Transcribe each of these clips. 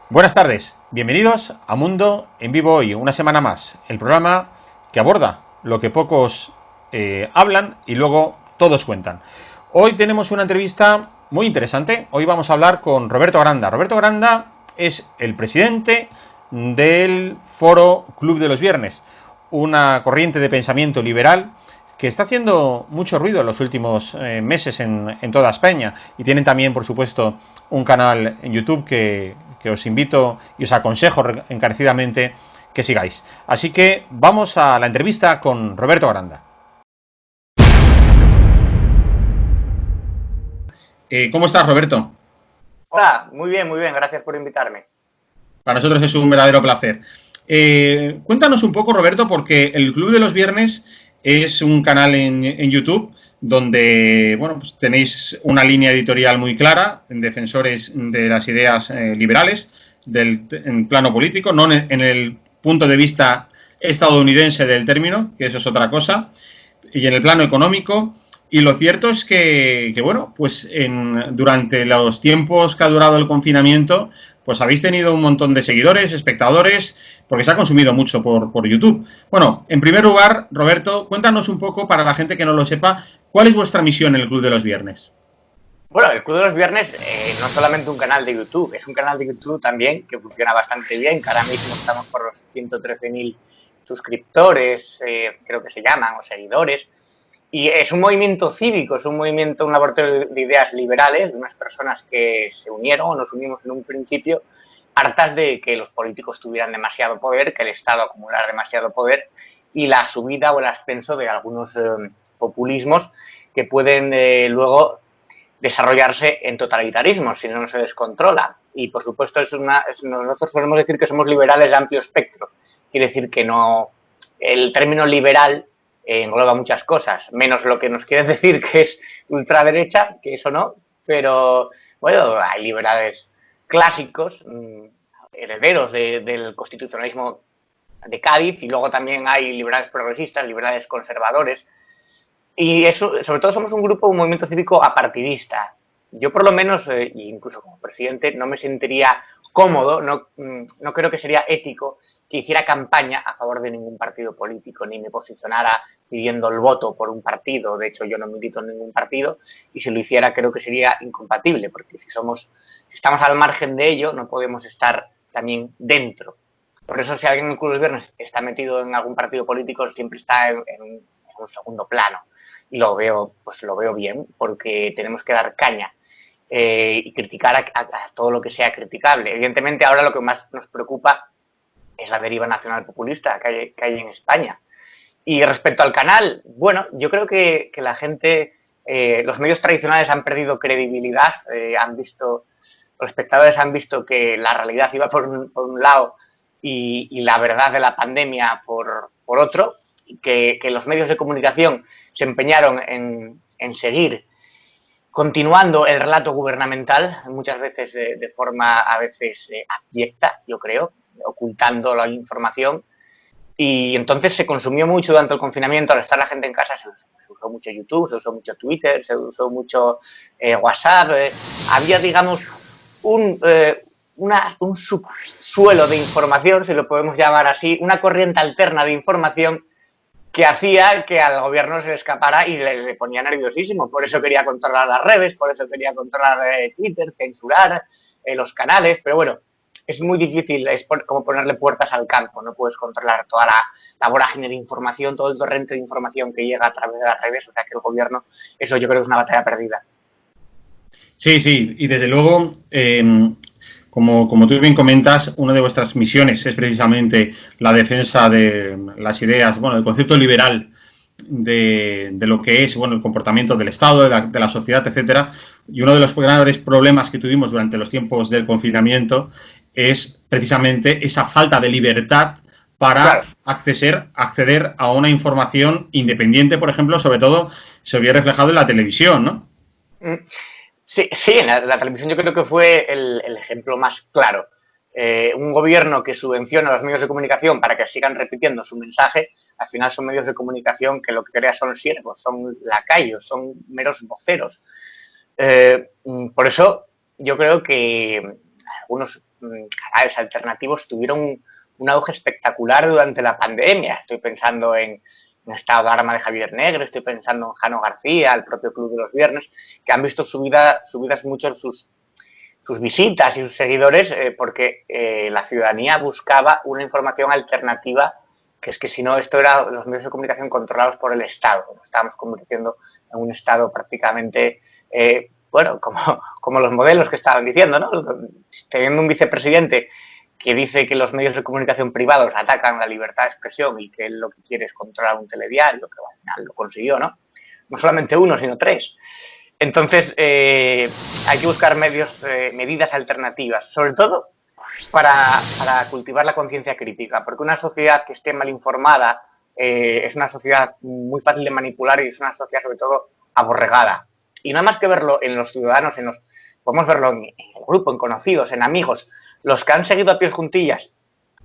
Buenas tardes, bienvenidos a Mundo en Vivo Hoy, una semana más, el programa que aborda lo que pocos hablan y luego todos cuentan. Hoy tenemos una entrevista muy interesante, hoy vamos a hablar con Roberto Granda. Roberto Granda es el presidente del Foro Club de los Viernes, una corriente de pensamiento liberal que está haciendo mucho ruido en los últimos meses en toda España, y tienen también, por supuesto, un canal en YouTube que os invito y os aconsejo encarecidamente que sigáis. Así que vamos a la entrevista con Roberto Granda. ¿Cómo estás, Roberto? Hola, muy bien, gracias por invitarme. Para nosotros es un verdadero placer. Cuéntanos un poco, Roberto, porque el Club de los Viernes es un canal en YouTube donde bueno, pues tenéis una línea editorial muy clara, en defensores de las ideas liberales, en plano político, no en el punto de vista estadounidense del término, que eso es otra cosa, y en el plano económico. Y lo cierto es que bueno, pues durante los tiempos que ha durado el confinamiento, pues habéis tenido un montón de seguidores, espectadores, porque se ha consumido mucho por YouTube. Bueno, en primer lugar, Roberto, cuéntanos un poco, para la gente que no lo sepa, ¿cuál es vuestra misión en el Club de los Viernes? Bueno, el Club de los Viernes no es solamente un canal de YouTube, es un canal de YouTube también que funciona bastante bien, que ahora mismo estamos por los 113.000 suscriptores, creo que se llaman, o seguidores. Y es un movimiento cívico, es un movimiento, un laboratorio de ideas liberales, de unas personas que se unieron o nos unimos en un principio, hartas de que los políticos tuvieran demasiado poder, que el Estado acumulara demasiado poder y la subida o el ascenso de algunos populismos que pueden luego desarrollarse en totalitarismos si no se descontrola. Y por supuesto nosotros solemos decir que somos liberales de amplio espectro. Quiere decir que no, el término liberal engloba muchas cosas, menos lo que nos quieren decir que es ultraderecha, que eso no, pero bueno, hay liberales clásicos, herederos del constitucionalismo de Cádiz, y luego también hay liberales progresistas, liberales conservadores, y eso, sobre todo somos un grupo, un movimiento cívico apartidista. Yo por lo menos, incluso como presidente, no me sentiría cómodo, no creo que sería ético que hiciera campaña a favor de ningún partido político, ni me posicionara pidiendo el voto por un partido. De hecho, yo no milito en ningún partido, y si lo hiciera creo que sería incompatible, porque si estamos al margen de ello, no podemos estar también dentro. Por eso, si alguien en el Club de los Viernes está metido en algún partido político, siempre está en un segundo plano. Y lo veo bien, porque tenemos que dar caña y criticar a todo lo que sea criticable. Evidentemente, ahora lo que más nos preocupa es la deriva nacional populista que hay en España. Y respecto al canal, bueno, yo creo que la gente, los medios tradicionales han perdido credibilidad, los espectadores han visto que la realidad iba por un lado y la verdad de la pandemia por otro, y que los medios de comunicación se empeñaron en seguir continuando el relato gubernamental, muchas veces de forma a veces abyecta, yo creo, ocultando la información. Y entonces se consumió mucho durante el confinamiento. Al estar la gente en casa se usó mucho YouTube, se usó mucho Twitter, se usó mucho WhatsApp. Había, digamos, un subsuelo de información, si lo podemos llamar así, una corriente alterna de información que hacía que al gobierno se le escapara y le ponía nerviosísimo. Por eso quería controlar las redes, por eso quería controlar Twitter, censurar los canales, pero bueno, es muy difícil, es como ponerle puertas al campo, no puedes controlar toda la vorágine de información, todo el torrente de información que llega a través de las redes, o sea que el gobierno, eso yo creo que es una batalla perdida. Sí, sí, y desde luego, como tú bien comentas, una de vuestras misiones es precisamente la defensa de las ideas, bueno, el concepto liberal de lo que es, bueno, el comportamiento del Estado, de la sociedad, etcétera. Y uno de los grandes problemas que tuvimos durante los tiempos del confinamiento es precisamente esa falta de libertad para acceder a una información independiente, por ejemplo, sobre todo se vio reflejado en la televisión, ¿no? Sí, sí, en la televisión yo creo que fue el ejemplo más claro. Un gobierno que subvenciona a los medios de comunicación para que sigan repitiendo su mensaje, al final son medios de comunicación que lo que crea son siervos, son lacayos, son meros voceros. Por eso yo creo que algunos canales alternativos tuvieron un auge espectacular durante la pandemia. Estoy pensando en Estado de Alarma de Javier Negre, estoy pensando en Jano García, el propio Club de los Viernes, que han visto subidas mucho sus visitas y sus seguidores porque la ciudadanía buscaba una información alternativa, que es que si no, esto era los medios de comunicación controlados por el Estado. Nos estábamos convirtiendo en un Estado prácticamente, bueno, como los modelos que estaban diciendo, ¿no? Teniendo un vicepresidente que dice que los medios de comunicación privados atacan la libertad de expresión y que él lo que quiere es controlar un telediario, que al final lo consiguió, ¿no? No solamente uno, sino 3. Entonces, hay que buscar medidas alternativas, sobre todo para cultivar la conciencia crítica, porque una sociedad que esté mal informada es una sociedad muy fácil de manipular y es una sociedad sobre todo aborregada. Y no hay más que verlo en los ciudadanos, podemos verlo en el grupo, en conocidos, en amigos. Los que han seguido a pies juntillas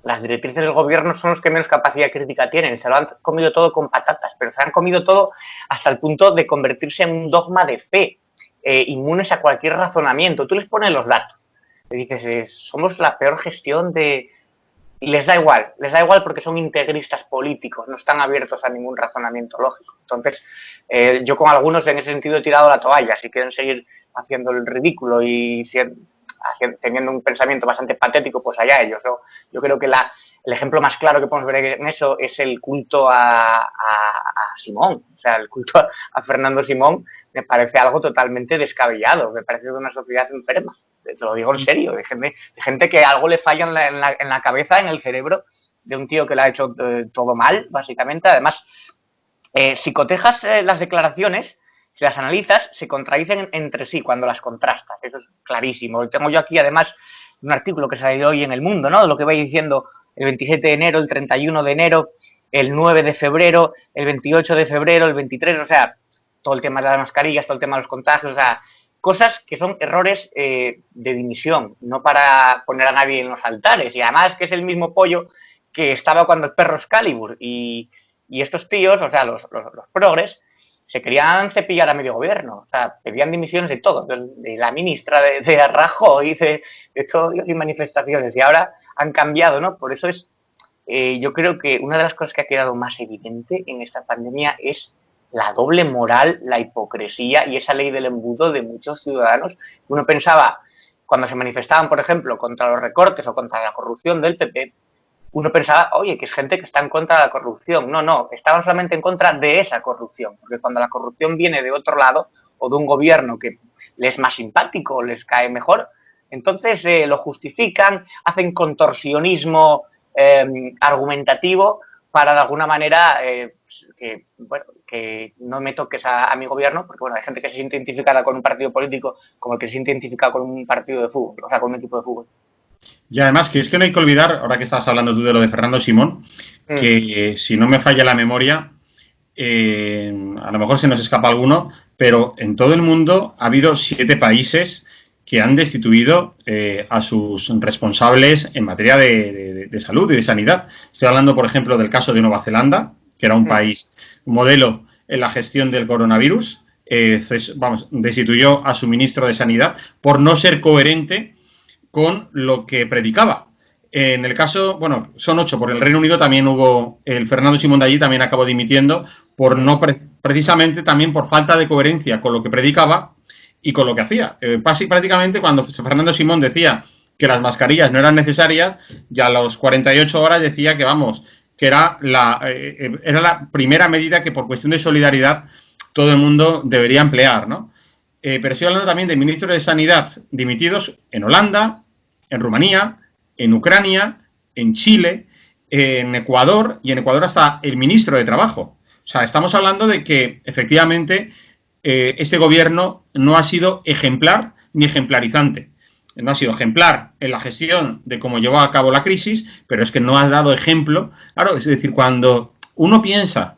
las directrices del gobierno son los que menos capacidad crítica tienen. Se lo han comido todo con patatas, pero se han comido todo hasta el punto de convertirse en un dogma de fe, inmunes a cualquier razonamiento. Tú les pones los datos, le dices, somos la peor gestión de... Y les da igual porque son integristas políticos, no están abiertos a ningún razonamiento lógico. Entonces, yo con algunos en ese sentido he tirado la toalla. Si quieren seguir haciendo el ridículo y teniendo un pensamiento bastante patético, pues allá ellos, ¿no? Yo creo que el ejemplo más claro que podemos ver en eso es el culto a Simón. O sea, el culto a Fernando Simón me parece algo totalmente descabellado, me parece de una sociedad enferma. Te lo digo en serio, de gente que algo le falla en la cabeza, en el cerebro, de un tío que le ha hecho todo mal, básicamente. Además, si cotejas las declaraciones, si las analizas, se contradicen entre sí cuando las contrastas. Eso es clarísimo. Tengo yo aquí, además, un artículo que salió hoy en El Mundo, ¿no? De lo que vais diciendo el 27 de enero, el 31 de enero, el 9 de febrero, el 28 de febrero, el 23, o sea, todo el tema de las mascarillas, todo el tema de los contagios, o sea, cosas que son errores de dimisión, no para poner a nadie en los altares. Y además que es el mismo pollo que estaba cuando el perro Excalibur. Y estos tíos, o sea, los progres, se querían cepillar a medio gobierno. O sea, pedían dimisiones de todo, de la ministra, de Rajoy, de todos y manifestaciones. Y ahora han cambiado, ¿no? Por eso es, yo creo que una de las cosas que ha quedado más evidente en esta pandemia es la doble moral, la hipocresía y esa ley del embudo de muchos ciudadanos. Uno pensaba, cuando se manifestaban, por ejemplo, contra los recortes o contra la corrupción del PP, uno pensaba, oye, que es gente que está en contra de la corrupción. No, estaban solamente en contra de esa corrupción, porque cuando la corrupción viene de otro lado o de un gobierno que les es más simpático, les cae mejor, entonces lo justifican, hacen contorsionismo argumentativo para de alguna manera que no me toques a mi gobierno, porque bueno, hay gente que se siente identificada con un partido político como el que se siente identificado con un partido de fútbol, o sea, con un equipo de fútbol. Y además, que es que no hay que olvidar, ahora que estabas hablando tú de lo de Fernando Simón, que si no me falla la memoria, a lo mejor se nos escapa alguno, pero en todo el mundo ha habido 7 países que han destituido a sus responsables en materia de salud y de sanidad. Estoy hablando, por ejemplo, del caso de Nueva Zelanda, que era un país modelo en la gestión del coronavirus. Destituyó a su ministro de Sanidad por no ser coherente con lo que predicaba. En el caso, bueno, son 8, por el Reino Unido también hubo, el Fernando Simón de allí también acabó dimitiendo por no, precisamente también por falta de coherencia con lo que predicaba y con lo que hacía. Prácticamente cuando Fernando Simón decía que las mascarillas no eran necesarias, ya a las 48 horas decía que que era la primera medida que por cuestión de solidaridad todo el mundo debería emplear, ¿no? Pero estoy hablando también de ministros de Sanidad dimitidos en Holanda, en Rumanía, en Ucrania, en Chile, en Ecuador, y en Ecuador hasta el ministro de Trabajo. O sea, estamos hablando de que efectivamente este gobierno no ha sido ejemplar ni ejemplarizante. No ha sido ejemplar en la gestión de cómo llevó a cabo la crisis, pero es que no ha dado ejemplo. Claro, es decir, cuando uno piensa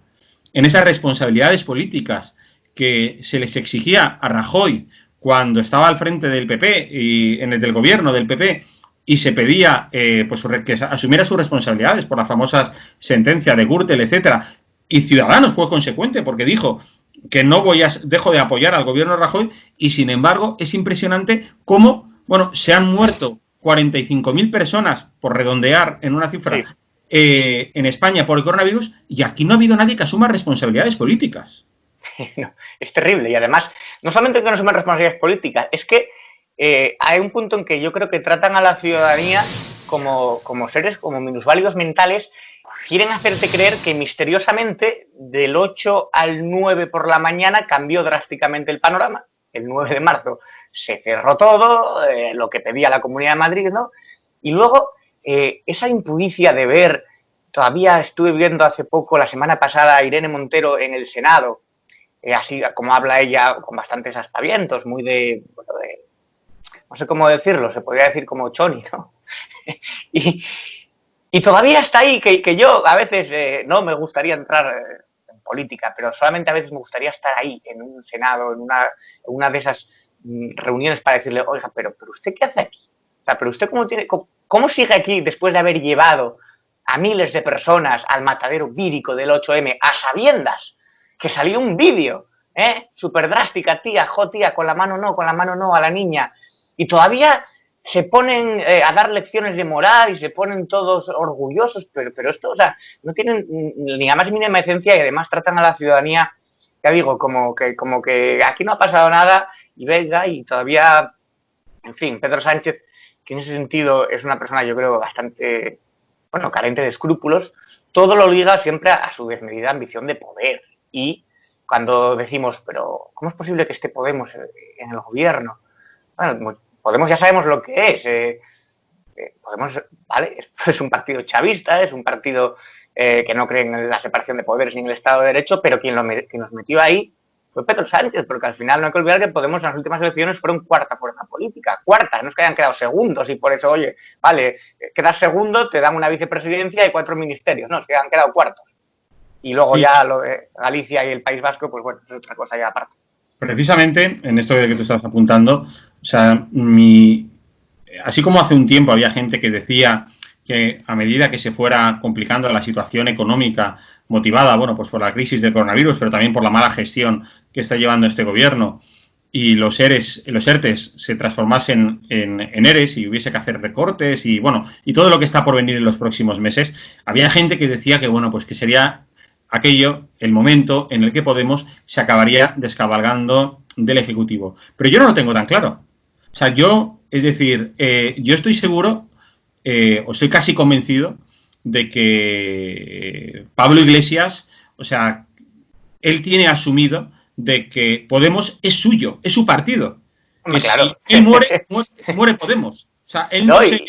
en esas responsabilidades políticas que se les exigía a Rajoy cuando estaba al frente del PP y en el del gobierno del PP, y se pedía pues que asumiera sus responsabilidades por las famosas sentencias de Gürtel, etcétera, y Ciudadanos fue consecuente porque dijo que dejo de apoyar al gobierno de Rajoy, y sin embargo es impresionante cómo, bueno, se han muerto 45.000 personas, por redondear en una cifra, Sí. En España por el coronavirus, y aquí no ha habido nadie que asuma responsabilidades políticas. No, es terrible. Y además, no solamente que no asumen responsabilidades políticas, es que hay un punto en que yo creo que tratan a la ciudadanía como seres, como minusválidos mentales. Quieren hacerte creer que misteriosamente del 8 al 9 por la mañana cambió drásticamente el panorama. El 9 de marzo se cerró todo, lo que pedía la Comunidad de Madrid, ¿no? Y luego esa impudicia de ver, todavía estuve viendo hace poco, la semana pasada, a Irene Montero en el Senado, así como habla ella, con bastantes aspavientos, muy no sé cómo decirlo, se podría decir como choni, ¿no? y, y todavía está ahí, que yo a veces no me gustaría entrar en política, pero solamente a veces me gustaría estar ahí, en un Senado, en una de esas reuniones para decirle, oiga, pero ¿usted qué hace aquí? O sea, pero ¿usted cómo sigue aquí después de haber llevado a miles de personas al matadero vírico del 8M a sabiendas que salió un vídeo, súper drástica, tía, tía, con la mano no, a la niña, y todavía se ponen a dar lecciones de moral y se ponen todos orgullosos, pero esto, o sea, no tienen ni la más mínima esencia y además tratan a la ciudadanía, ya digo, como que aquí no ha pasado nada y venga, y todavía, en fin, Pedro Sánchez, que en ese sentido es una persona, yo creo, bastante, bueno, carente de escrúpulos, todo lo liga siempre a su desmedida ambición de poder. Y cuando decimos, pero ¿cómo es posible que esté Podemos en el gobierno? Bueno, Podemos ya sabemos lo que es. Podemos, ¿vale? Es un partido chavista, es un partido que no cree en la separación de poderes ni en el Estado de Derecho, pero quien nos metió ahí fue Pedro Sánchez, porque al final no hay que olvidar que Podemos en las últimas elecciones fueron cuarta fuerza política. Cuarta, no es que hayan quedado segundos y por eso, oye, vale, quedas segundo, te dan una vicepresidencia y 4 ministerios. No, es que han quedado cuartos. Y luego Sí, ya sí. lo de Galicia y el País Vasco, pues bueno, es otra cosa ya aparte. Precisamente en esto de que tú estás apuntando, o sea, así como hace un tiempo había gente que decía que a medida que se fuera complicando la situación económica motivada, bueno, pues por la crisis del coronavirus, pero también por la mala gestión que está llevando este gobierno, y los ERTES se transformasen en ERES y hubiese que hacer recortes y bueno, y todo lo que está por venir en los próximos meses, había gente que decía que bueno, pues que sería aquello, el momento en el que Podemos se acabaría descabalgando del Ejecutivo. Pero yo no lo tengo tan claro. O sea, es decir, yo estoy seguro, o estoy casi convencido, de que Pablo Iglesias, o sea, él tiene asumido de que Podemos es suyo, es su partido. Que Claro. si él muere Podemos. O sea, él no No, se...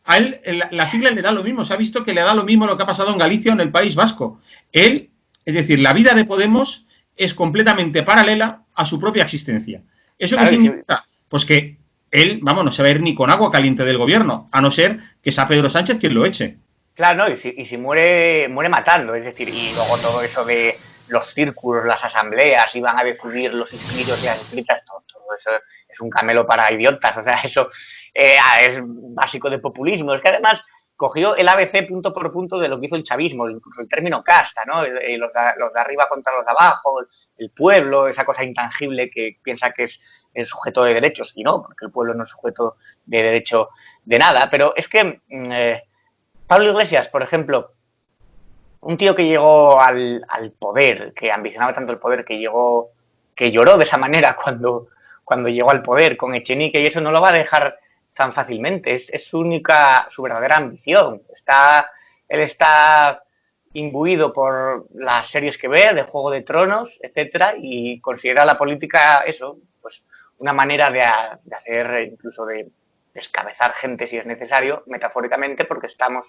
A él la sigla le da lo mismo. Se ha visto que le da lo mismo lo que ha pasado en Galicia o en el País Vasco. Él, es decir, la vida de Podemos es completamente paralela a su propia existencia. ¿Eso qué claro, significa? Pues que él, vamos, no se va a ir ni con agua caliente del gobierno, a no ser que sea Pedro Sánchez quien lo eche. claro, no, y si muere matando, es decir, y luego todo eso de los círculos, las asambleas, iban a decidir los inscritos y las inscritas, todo eso es un camelo para idiotas, o sea, eso es básico de populismo. Es que además cogió el ABC punto por punto de lo que hizo el chavismo, incluso el término casta, ¿no? Los de arriba contra los de abajo, el pueblo, esa cosa intangible que piensa que es el sujeto de derechos, y no, porque el pueblo no es sujeto de derecho de nada, pero es que Pablo Iglesias, por ejemplo, un tío que llegó al poder, que ambicionaba tanto el poder, que lloró de esa manera cuando llegó al poder con Echenique, y eso no lo va a dejar tan fácilmente. Es su verdadera ambición. Él está imbuido por las series que ve, de Juego de Tronos, etcétera, y considera la política eso, pues una manera de hacer, incluso de descabezar gente si es necesario, metafóricamente, porque estamos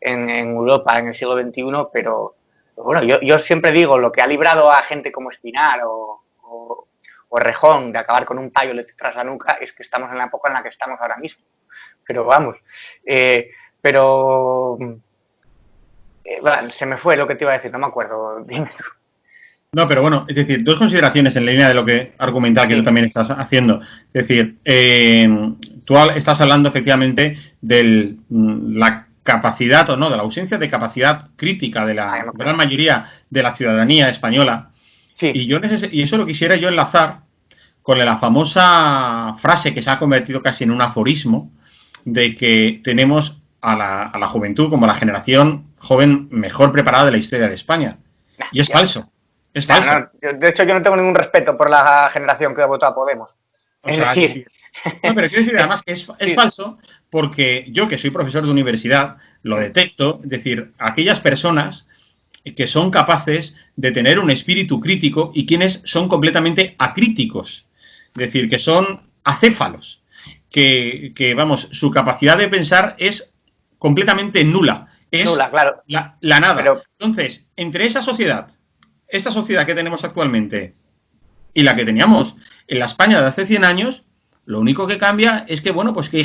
en Europa en el siglo XXI, pero bueno, yo siempre digo, lo que ha librado a gente como Espinar o Rejón de acabar con un payo tras la nuca es que estamos en la época en la que estamos ahora mismo. Pero vamos, bueno, se me fue lo que te iba a decir, no me acuerdo, dime tú. No, pero bueno, es decir, dos consideraciones en la línea de lo que argumentar que tú también estás haciendo. Es decir, tú estás hablando efectivamente de la capacidad o no, de la ausencia de capacidad crítica de la gran mayoría de la ciudadanía española. Sí. Y eso lo quisiera yo enlazar con la famosa frase que se ha convertido casi en un aforismo de que tenemos a la juventud como la generación joven mejor preparada de la historia de España. Y es falso. Es falso. De hecho, yo no tengo ningún respeto por la generación que votó a Podemos. Es decir... No, pero quiero decir además que es falso porque yo, que soy profesor de universidad, lo detecto. Es decir, aquellas personas que son capaces de tener un espíritu crítico y quienes son completamente acríticos. Es decir, que son acéfalos. Que vamos, su capacidad de pensar es completamente nula. Es nula, claro. La nada. Pero... Entonces, entre esa sociedad que tenemos actualmente y la que teníamos en la España de hace 100 años, lo único que cambia es que, bueno, pues que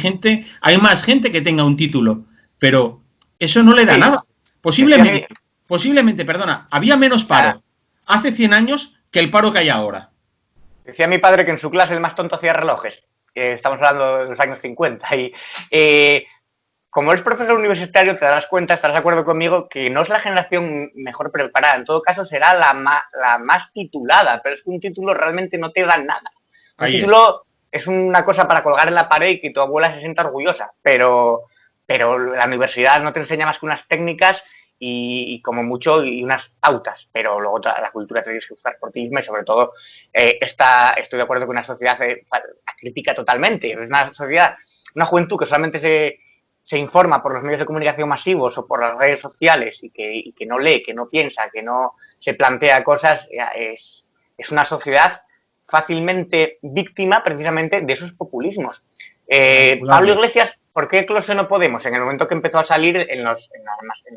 hay más gente que tenga un título, pero eso no le da nada. Posiblemente, perdona, había menos paro hace 100 años que el paro que hay ahora. Decía mi padre que en su clase el más tonto hacía relojes, que estamos hablando de los años 50, y como eres profesor universitario te darás cuenta, estarás de acuerdo conmigo, que no es la generación mejor preparada, en todo caso será la más titulada, pero es que un título realmente no te da nada. Un título es una cosa para colgar en la pared y que tu abuela se sienta orgullosa, pero la universidad no te enseña más que unas técnicas y como mucho y unas pautas, pero luego la cultura te tienes que buscar por ti misma y sobre todo estoy de acuerdo con una sociedad crítica totalmente, es una sociedad, una juventud que solamente se informa por los medios de comunicación masivos o por las redes sociales y que no lee, que no piensa, que no se plantea cosas, es una sociedad fácilmente víctima precisamente de esos populismos. Pablo Iglesias, ¿por qué eclosionó Podemos? En el momento que empezó a salir en los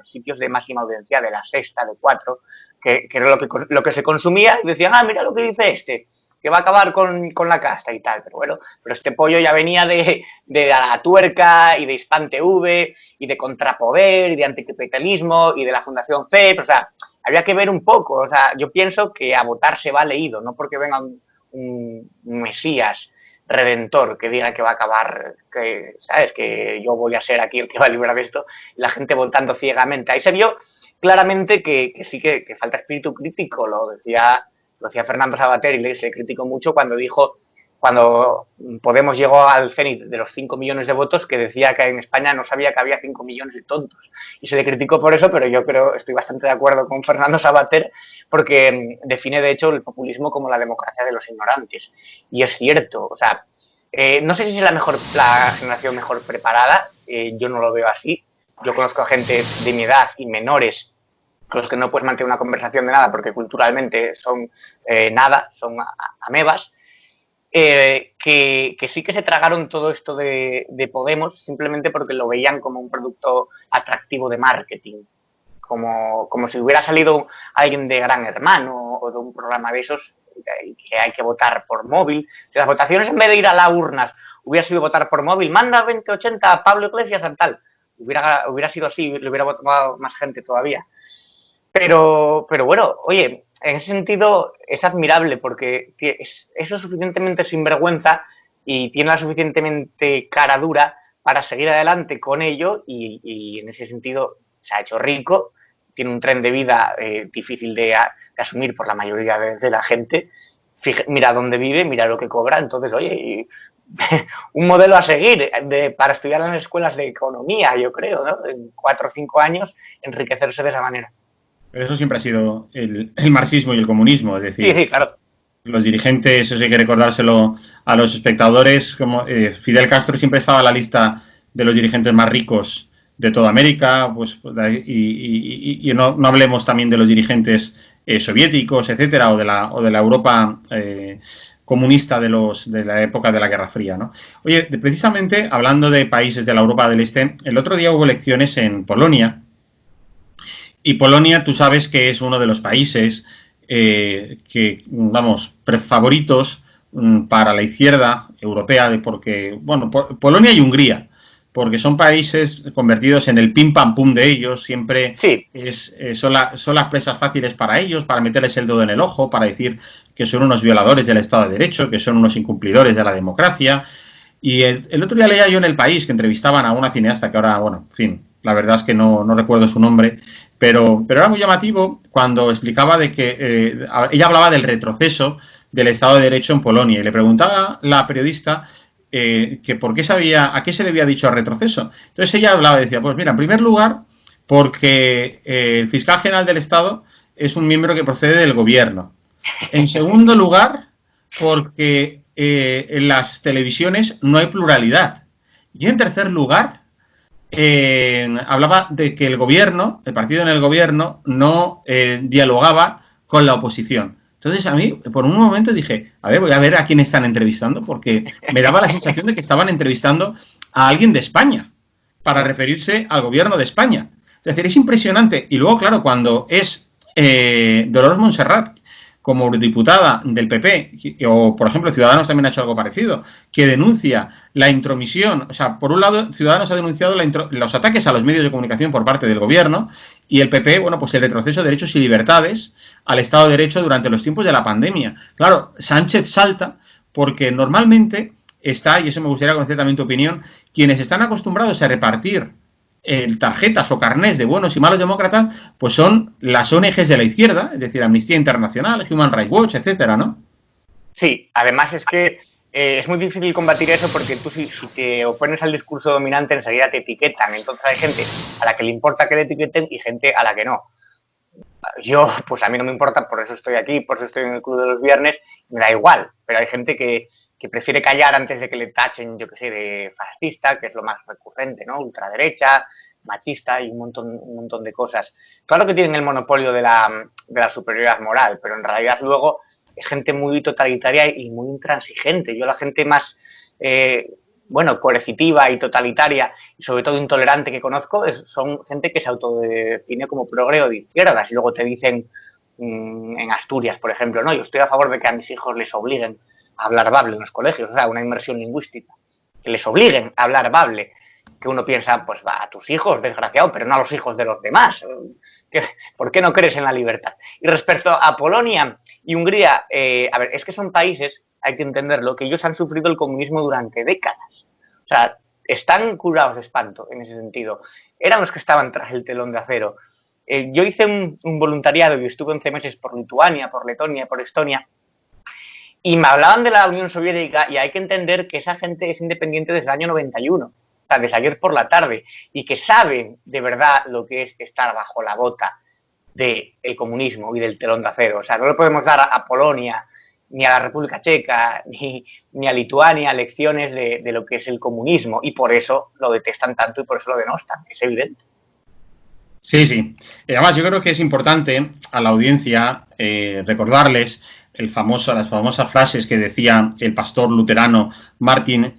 sitios de máxima audiencia, de La Sexta, de 4, que era lo que se consumía, y decían, mira lo que dice este, que va a acabar con la casta y tal. Pero bueno, este pollo ya venía de La Tuerca y de Hispan TV y de Contrapoder y de anticapitalismo y de la Fundación CEP. O sea, había que ver un poco. O sea, yo pienso que a votar se va leído, no porque venga un mesías redentor que diga que va a acabar, que sabes, que yo voy a ser aquí el que va a librar esto, la gente votando ciegamente. Ahí se vio claramente que sí que falta espíritu crítico, lo decía Fernando Savater, y le criticó mucho cuando Podemos llegó al cenit de los 5 millones de votos, que decía que en España no sabía que había 5 millones de tontos. Y se le criticó por eso, pero yo estoy bastante de acuerdo con Fernando Savater, porque define de hecho el populismo como la democracia de los ignorantes. Y es cierto, o sea, no sé si es la generación mejor preparada, yo no lo veo así. Yo conozco a gente de mi edad y menores con los que no puedes mantener una conversación de nada porque culturalmente son son amebas. Que sí que se tragaron todo esto de Podemos simplemente porque lo veían como un producto atractivo de marketing, como si hubiera salido alguien de Gran Hermano o de un programa de esos que hay que votar por móvil. Si las votaciones en vez de ir a las urnas hubiera sido votar por móvil, manda 2080 a Pablo Iglesias a tal, hubiera sido así, le hubiera votado más gente todavía. Pero bueno, oye, en ese sentido es admirable porque es lo suficientemente sinvergüenza y tiene la suficientemente cara dura para seguir adelante con ello y en ese sentido se ha hecho rico, tiene un tren de vida difícil de asumir por la mayoría de la gente. Mira dónde vive, mira lo que cobra, entonces, oye, un modelo a seguir para estudiar en las escuelas de economía, yo creo, ¿no? En 4 o 5 años enriquecerse de esa manera. Pero eso siempre ha sido el marxismo y el comunismo, es decir, sí, claro. Los dirigentes, eso hay que recordárselo a los espectadores, como Fidel Castro siempre estaba en la lista de los dirigentes más ricos de toda América, pues y no hablemos también de los dirigentes soviéticos, etcétera, o de la Europa comunista de la época de la Guerra Fría, ¿no? Oye, precisamente hablando de países de la Europa del Este, el otro día hubo elecciones en Polonia. Y Polonia, tú sabes que es uno de los países que, vamos, favoritos para la izquierda europea, porque, bueno, Polonia y Hungría, porque son países convertidos en el pim pam pum de ellos, siempre sí. Son las presas fáciles para ellos, para meterles el dedo en el ojo, para decir que son unos violadores del Estado de Derecho, que son unos incumplidores de la democracia. Y el otro día leía yo en El País que entrevistaban a una cineasta que ahora, bueno, en fin, la verdad es que no recuerdo su nombre, pero era muy llamativo cuando explicaba de que ella hablaba del retroceso del Estado de Derecho en Polonia y le preguntaba a la periodista que por qué a qué se debía dicho retroceso. Entonces ella hablaba y decía, pues mira, en primer lugar, porque el fiscal general del Estado es un miembro que procede del gobierno. En segundo lugar, porque en las televisiones no hay pluralidad. Y en tercer lugar, hablaba de que el gobierno, el partido en el gobierno, no dialogaba con la oposición. Entonces a mí, por un momento dije, a ver, voy a ver a quién están entrevistando, porque me daba la sensación de que estaban entrevistando a alguien de España, para referirse al gobierno de España. Es decir, es impresionante. Y luego, claro, cuando es Dolors Montserrat, como eurodiputada del PP, o por ejemplo Ciudadanos también ha hecho algo parecido, que denuncia la intromisión, o sea, por un lado Ciudadanos ha denunciado los ataques a los medios de comunicación por parte del gobierno y el PP, bueno, pues el retroceso de derechos y libertades al Estado de Derecho durante los tiempos de la pandemia. Claro, Sánchez salta porque normalmente está, y eso me gustaría conocer también tu opinión, quienes están acostumbrados a repartir tarjetas o carnés de buenos y malos demócratas, pues son las ONGs de la izquierda, es decir, Amnistía Internacional, Human Rights Watch, etcétera, ¿no? Sí, además es que es muy difícil combatir eso porque tú si te opones al discurso dominante enseguida te etiquetan. Entonces hay gente a la que le importa que le etiqueten y gente a la que no. Yo, pues a mí no me importa, por eso estoy aquí, por eso estoy en el Club de los Viernes, me da igual, pero hay gente que prefiere callar antes de que le tachen, yo que sé, de fascista, que es lo más recurrente, ¿no? Ultraderecha, machista y un montón de cosas. Claro que tienen el monopolio de la superioridad moral, pero en realidad luego es gente muy totalitaria y muy intransigente. Yo la gente más, coercitiva y totalitaria y sobre todo intolerante que conozco son gente que se autodefine como progre o de izquierdas y luego te dicen en Asturias, por ejemplo, no, yo estoy a favor de que a mis hijos les obliguen a hablar bable en los colegios, o sea, una inmersión lingüística, que les obliguen a hablar bable, que uno piensa, pues va a tus hijos, desgraciado, pero no a los hijos de los demás. ¿Por qué no crees en la libertad? Y respecto a Polonia y Hungría, a ver, es que son países, hay que entenderlo, que ellos han sufrido el comunismo durante décadas. O sea, están curados de espanto en ese sentido. Eran los que estaban tras el telón de acero. Yo hice un voluntariado y estuve 11 meses por Lituania, por Letonia, por Estonia, y me hablaban de la Unión Soviética y hay que entender que esa gente es independiente desde el año 91, o sea, desde ayer por la tarde, y que saben de verdad lo que es estar bajo la bota del comunismo y del telón de acero. O sea, no le podemos dar a Polonia, ni a la República Checa, ni a Lituania lecciones de lo que es el comunismo, y por eso lo detestan tanto y por eso lo denostan, es evidente. Sí, sí. Además, yo creo que es importante a la audiencia recordarles las famosas frases que decía el pastor luterano Martin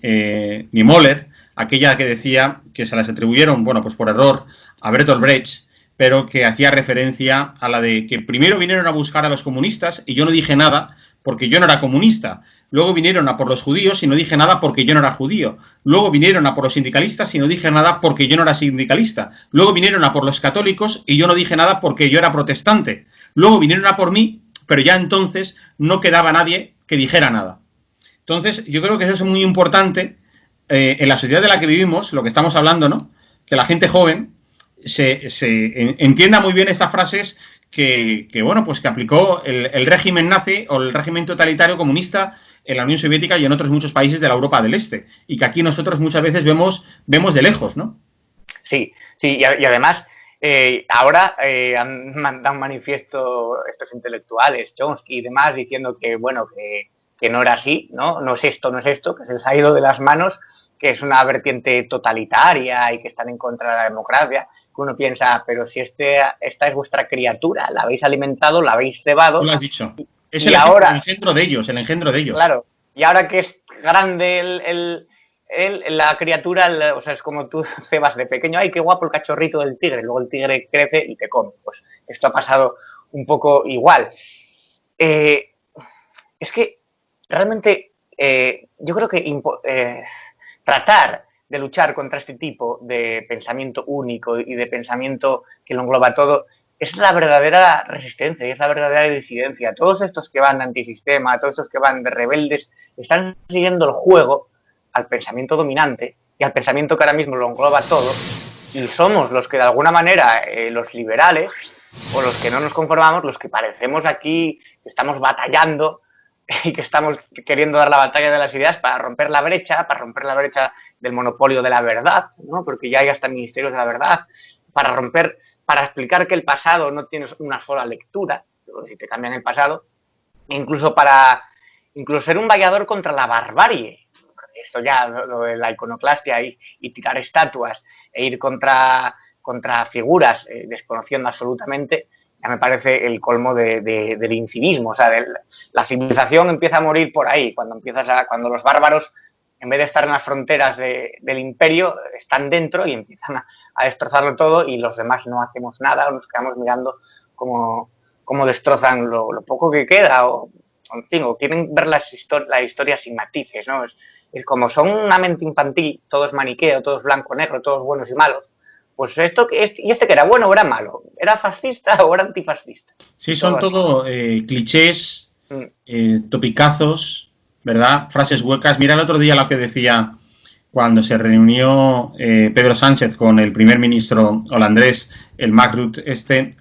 Niemöller, aquella que decía que se las atribuyeron, bueno, pues por error a Bertolt Brecht, pero que hacía referencia a la de que primero vinieron a buscar a los comunistas y yo no dije nada porque yo no era comunista. Luego vinieron a por los judíos y no dije nada porque yo no era judío. Luego vinieron a por los sindicalistas y no dije nada porque yo no era sindicalista. Luego vinieron a por los católicos y yo no dije nada porque yo era protestante. Luego vinieron a por mí, pero ya entonces no quedaba nadie que dijera nada. Entonces, yo creo que eso es muy importante en la sociedad de la que vivimos, lo que estamos hablando, ¿no? Que la gente joven se entienda muy bien estas frases que bueno, pues que aplicó el régimen nazi o el régimen totalitario comunista en la Unión Soviética y en otros muchos países de la Europa del Este. Y que aquí nosotros muchas veces vemos de lejos, ¿no? Sí, y además ahora han mandado un manifiesto estos intelectuales, Chomsky y demás, diciendo que, bueno, que no era así, ¿no? No es esto, que se les ha ido de las manos, que es una vertiente totalitaria y que están en contra de la democracia. Que uno piensa, pero si esta es vuestra criatura, la habéis alimentado, la habéis cebado. Tú lo has dicho. Es el engendro de ellos, el engendro de ellos. Claro, y ahora que es grande la criatura, o sea, es como tú cebas de pequeño, ¡ay, qué guapo el cachorrito del tigre! Luego el tigre crece y te come. Pues esto ha pasado un poco igual. Es que realmente yo creo que tratar de luchar contra este tipo de pensamiento único y de pensamiento que lo engloba todo es la verdadera resistencia y es la verdadera disidencia. Todos estos que van de antisistema, todos estos que van de rebeldes, están siguiendo el juego al pensamiento dominante y al pensamiento que ahora mismo lo engloba todo, y somos los que de alguna manera, los liberales, o los que no nos conformamos, los que parecemos aquí, que estamos batallando y que estamos queriendo dar la batalla de las ideas para romper la brecha del monopolio de la verdad, ¿no? Porque ya hay hasta ministerios de la verdad, para explicar que el pasado no tiene una sola lectura, si te cambian el pasado, incluso ser un vallador contra la barbarie. Esto ya, lo de la iconoclastia y tirar estatuas e ir contra figuras desconociendo absolutamente, ya me parece el colmo del incivismo. O sea, la civilización empieza a morir por ahí, cuando los bárbaros, en vez de estar en las fronteras del imperio, están dentro y empiezan a destrozarlo todo, y los demás no hacemos nada, o nos quedamos mirando cómo destrozan lo poco que queda, en fin, o quieren ver la historia sin matices, ¿no? Es como son una mente infantil, todo es maniqueo, todo es blanco-negro, todos buenos y malos. Pues ¿y este que era bueno o era malo? ¿Era fascista o era antifascista? Sí, son todo clichés, topicazos, ¿verdad? Frases huecas. Mira el otro día lo que decía cuando se reunió Pedro Sánchez con el primer ministro holandés, el Mark Rutte,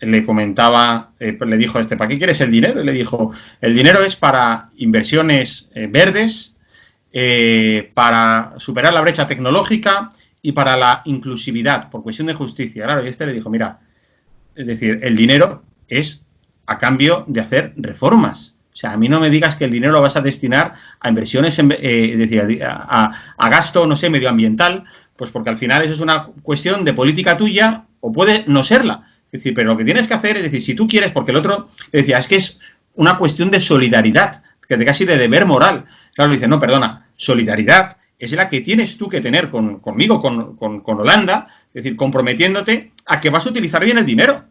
le comentaba, le dijo ¿para qué quieres el dinero? Y le dijo, el dinero es para inversiones verdes, para superar la brecha tecnológica y para la inclusividad, por cuestión de justicia. Claro, y le dijo, mira, es decir, el dinero es a cambio de hacer reformas. O sea, a mí no me digas que el dinero lo vas a destinar a inversiones, es decir, a gasto, no sé, medioambiental, pues porque al final eso es una cuestión de política tuya o puede no serla. Es decir, pero lo que tienes que hacer es decir, si tú quieres, porque el otro decía, es que es una cuestión de solidaridad, que casi de deber moral. Claro, le dice, no, perdona, solidaridad es la que tienes tú que tener conmigo, con Holanda, es decir, comprometiéndote a que vas a utilizar bien el dinero.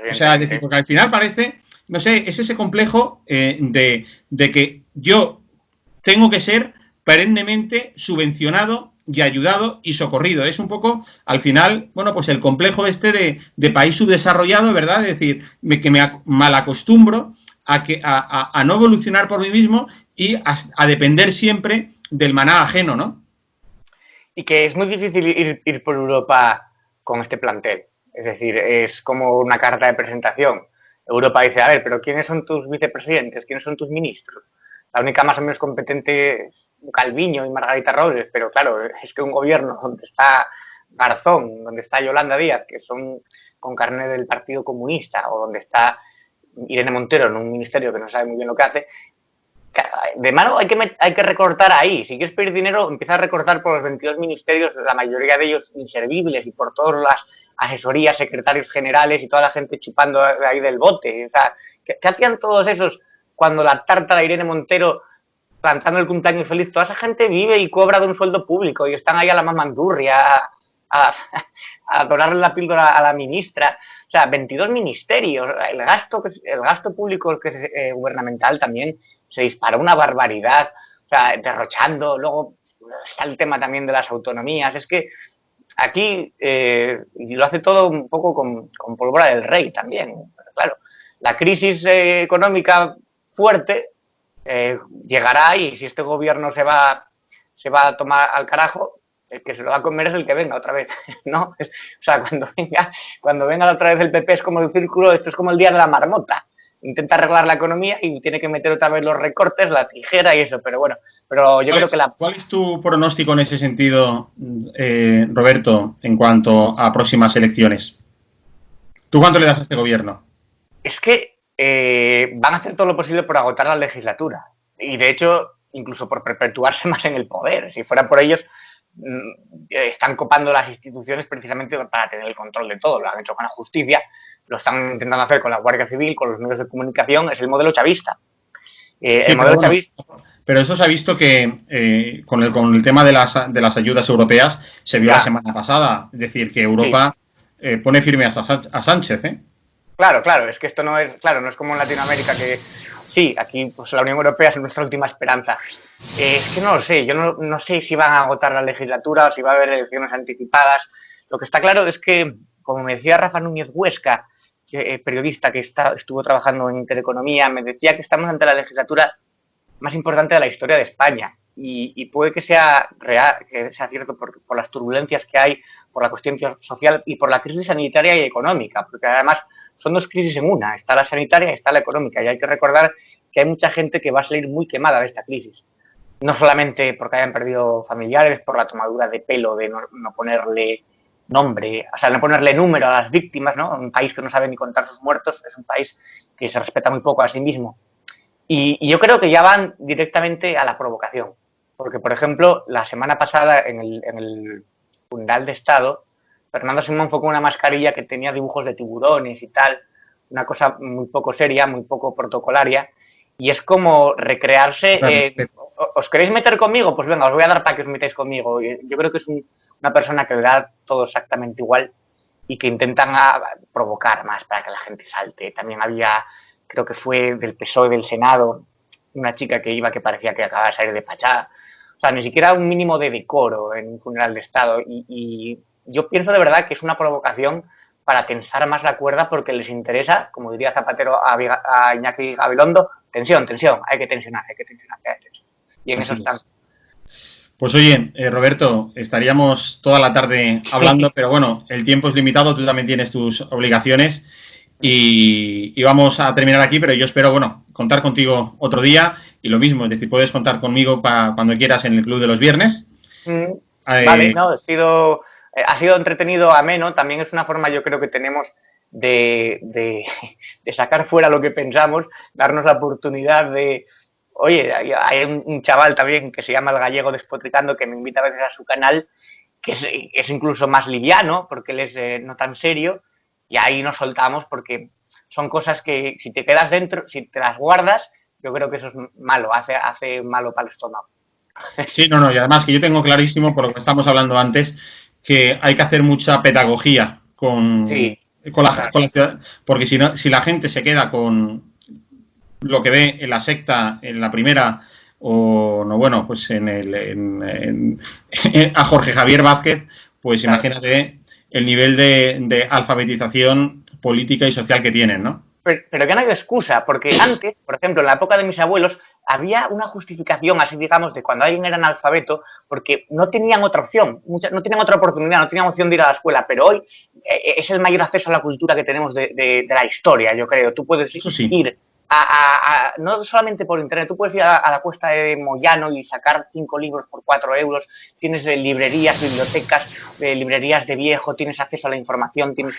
O sea, es decir, porque al final parece, no sé, es ese complejo de que yo tengo que ser perennemente subvencionado y ayudado y socorrido. Es un poco, al final, bueno, pues el complejo de país subdesarrollado, ¿verdad? Es decir, que me malacostumbro a no evolucionar por mí mismo y a depender siempre del maná ajeno, ¿no? Y que es muy difícil ir por Europa con este plantel. Es decir, es como una carta de presentación. Europa dice, a ver, pero ¿quiénes son tus vicepresidentes? ¿Quiénes son tus ministros? La única más o menos competente es Calviño y Margarita Robles, pero claro, es que un gobierno donde está Garzón, donde está Yolanda Díaz, que son con carné del Partido Comunista, o donde está Irene Montero en un ministerio que no sabe muy bien lo que hace, de mano hay que recortar ahí. Si quieres pedir dinero, empieza a recortar por los 22 ministerios, la mayoría de ellos inservibles, y por todas las asesorías, secretarios generales y toda la gente chupando ahí del bote. O sea, ¿qué hacían todos esos cuando la tarta de Irene Montero cantando el cumpleaños feliz? Toda esa gente vive y cobra de un sueldo público y están ahí a la mamandurria a dorarle la píldora a la ministra. O sea, 22 ministerios. El gasto público gubernamental también se disparó una barbaridad, o sea, derrochando. Luego está el tema también de las autonomías. Es que aquí y lo hace todo un poco con pólvora del rey también. Pero claro, la crisis económica fuerte llegará, y si este gobierno se va a tomar al carajo, el que se lo va a comer es el que venga otra vez, ¿no? O sea, cuando venga otra vez el PP es como el círculo, esto es como el día de la marmota. Intenta arreglar la economía y tiene que meter otra vez los recortes, la tijera y eso, pero bueno, pero yo creo que ¿Cuál es tu pronóstico en ese sentido, Roberto, en cuanto a próximas elecciones? ¿Tú cuánto le das a este gobierno? Es que van a hacer todo lo posible por agotar la legislatura, y de hecho, incluso por perpetuarse más en el poder. Si fuera por ellos, están copando las instituciones precisamente para tener el control de todo. Lo han hecho con la justicia, lo están intentando hacer con la Guardia Civil, con los medios de comunicación. Es el modelo chavista. Sí, el modelo chavista. Pero eso se ha visto que con el tema de las ayudas europeas se vio la semana pasada. Es decir, que Europa pone firme a Sánchez, ¿eh? Claro, es que esto no es como en Latinoamérica, que sí, aquí pues la Unión Europea es nuestra última esperanza. Es que no lo sé, yo no sé si van a agotar la legislatura o si va a haber elecciones anticipadas. Lo que está claro es que, como me decía Rafa Núñez Huesca, periodista que estuvo trabajando en Intereconomía, me decía que estamos ante la legislatura más importante de la historia de España, y puede que sea real, que sea cierto por las turbulencias que hay, por la cuestión social y por la crisis sanitaria y económica, porque además son dos crisis en una, está la sanitaria y está la económica, y hay que recordar que hay mucha gente que va a salir muy quemada de esta crisis. No solamente porque hayan perdido familiares, por la tomadura de pelo de no ponerle nombre, o sea, no ponerle número a las víctimas, ¿no? Un país que no sabe ni contar sus muertos, es un país que se respeta muy poco a sí mismo. Y yo creo que ya van directamente a la provocación. Porque, por ejemplo, la semana pasada en el funeral de Estado, Fernando Simón fue con una mascarilla que tenía dibujos de tiburones y tal, una cosa muy poco seria, muy poco protocolaria, y es como recrearse. ¿Os queréis meter conmigo? Pues venga, os voy a dar para que os metáis conmigo. Yo creo que es una persona que le da todo exactamente igual y que intentan provocar más para que la gente salte. También había, creo que fue del PSOE del Senado, una chica que iba que parecía que acababa de salir de Pachá. O sea, ni siquiera un mínimo de decoro en un funeral de Estado. Y yo pienso de verdad que es una provocación para tensar más la cuerda porque les interesa, como diría Zapatero a Iñaki Gabilondo, tensión, hay que tensionar. Y en eso están. Pues oye, Roberto, estaríamos toda la tarde hablando, pero bueno, el tiempo es limitado, tú también tienes tus obligaciones y vamos a terminar aquí, pero yo espero, bueno, contar contigo otro día y lo mismo, es decir, puedes contar conmigo para cuando quieras en el Club de los Viernes. Vale, no, ha sido entretenido, ameno, también es una forma yo creo que tenemos de sacar fuera lo que pensamos, darnos la oportunidad de... Oye, hay un chaval también que se llama El Gallego Despotricando que me invita a veces a su canal, que es incluso más liviano, porque él es no tan serio, y ahí nos soltamos porque son cosas que si te quedas dentro, si te las guardas, yo creo que eso es malo, hace malo para el estómago. Sí, no, y además que yo tengo clarísimo, por lo que estamos hablando antes, que hay que hacer mucha pedagogía con la ciudad, porque si la gente se queda con lo que ve en la secta, en la primera, o no, bueno, pues a Jorge Javier Vázquez, pues claro, imagínate el nivel de alfabetización política y social que tienen, ¿no? Pero que no hay excusa, porque antes, por ejemplo, en la época de mis abuelos, había una justificación, así digamos, de cuando alguien era analfabeto, porque no tenían otra opción, no tenían otra oportunidad, no tenían opción de ir a la escuela, pero hoy es el mayor acceso a la cultura que tenemos de la historia, yo creo. Tú puedes ir no solamente por internet, tú puedes ir a la cuesta de Moyano y sacar 5 libros por 4 euros, tienes librerías, bibliotecas, librerías de viejo, tienes acceso a la información, tienes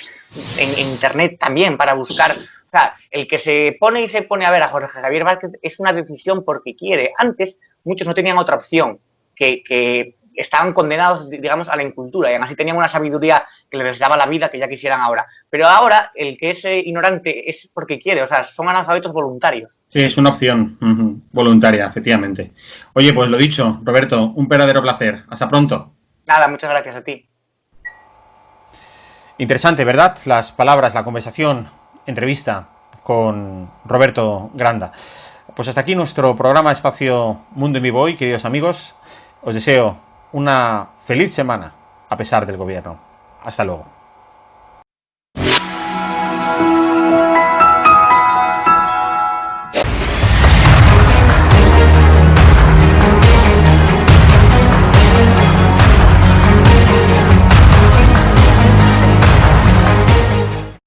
en internet también para buscar. O sea, el que se pone a ver a Jorge Javier Vázquez es una decisión porque quiere. Antes muchos no tenían otra opción, que estaban condenados, digamos, a la incultura y además así tenían una sabiduría que les daba la vida que ya quisieran ahora. Pero ahora el que es ignorante es porque quiere, o sea, son analfabetos voluntarios. Sí, es una opción voluntaria, efectivamente. Oye, pues lo dicho, Roberto, un verdadero placer. Hasta pronto. Nada, muchas gracias a ti. Interesante, ¿verdad? Las palabras, la conversación, entrevista con Roberto Granda. Pues hasta aquí nuestro programa Espacio Mundo en Vivo hoy, queridos amigos. Os deseo una feliz semana a pesar del gobierno. Hasta luego.